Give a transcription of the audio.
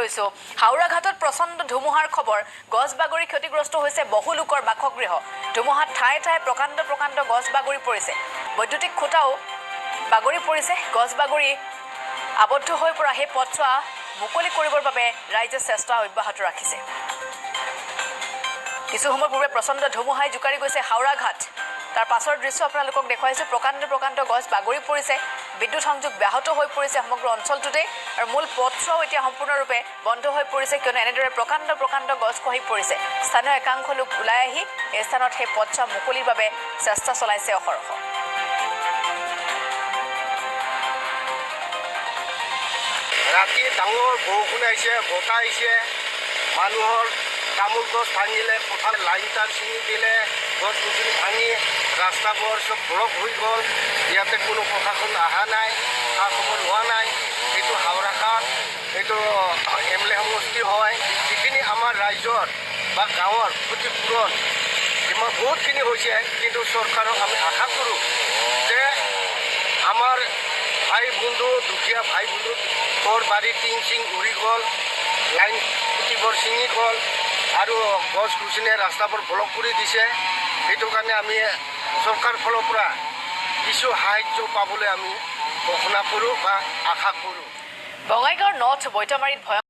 লৈছো হাওৰা ঘাটত প্ৰচণ্ড ধুমুহাৰ খবৰ গছ বাগৰি ক্ষতিগ্ৰস্ত হৈছে বহু লোকৰ বাসগৃহ ধুমুহাত ঠায়ে ঠায়ে প্ৰকাণ্ড গছ বাগৰি পৰিছে বৈদ্যুতিক খুঁটাও বাগৰি পৰিছে গছ বাগৰি আবদ্ধ হৈ পৰা সেই পথছোৱা মুকলি কৰিবৰ বাবে ৰাইজে চেষ্টা অব্যাহত ৰাখিছে কিছু সময় পূৰ্বে প্ৰচণ্ড ধুমুহাই জোকাৰি গৈছে হাওৰা ঘাট তাৰ পাছৰ দৃশ্য আপোনালোকক দেখুৱাইছো প্ৰকাণ্ড গছ বাগৰি পৰিছে বিদ্যুৎ সংযোগ ব্যাহত হৈ পৰিছে সমগ্ৰ অঞ্চলটোতে আৰু মূল পথছোৱাও এতিয়া সম্পূৰ্ণৰূপে বন্ধ হৈ পৰিছে কিয়নো এনেদৰে প্ৰকাণ্ড গছ খহি পৰিছে স্থানীয় একাংশ লোক ওলাই আহি এই স্থানত সেই পথছোৱা মুকলিৰ বাবে চেষ্টা চলাইছে অহৰহ ৰাতি ডাঙৰ বৰষুণ আহিছে বতাহ আহিছে মানুহৰ তামোল গছ ভাঙিলে পথাৰ লাইন তাৰ ছিঙি দিলে গছ গছনি ভাঙি ৰাস্তাবোৰ চব ব্লক হৈ গ'ল ইয়াতে কোনো প্ৰশাসন অহা নাই খা খবৰ হোৱা নাই এইটো হাওৰা ঘাট এইটো এমলে সমষ্টি হয় যিখিনি আমাৰ ৰাইজৰ বা গাঁৱৰ ক্ষতিপূৰণ যিমান বহুতখিনি হৈছে কিন্তু চৰকাৰক আমি আশা কৰোঁ যে আমাৰ ভাই বন্ধু দুখীয়া ভাই বন্ধু ঘৰ বাৰী টিং চিং উৰি গ'ল লাইন খুঁটিবোৰ ছিঙি গ'ল আৰু গছ গছনিয়ে ৰাস্তাবোৰ ব্লক কৰি দিছে সেইটো কাৰণে আমি চৰকাৰ ফালৰ পৰা কিছু সাহায্য পাবলৈ আমি ঘোষণা কৰোঁ বা আশা কৰোঁ বঙাইগাঁৱৰ নৰ্থ বৈতমাৰীত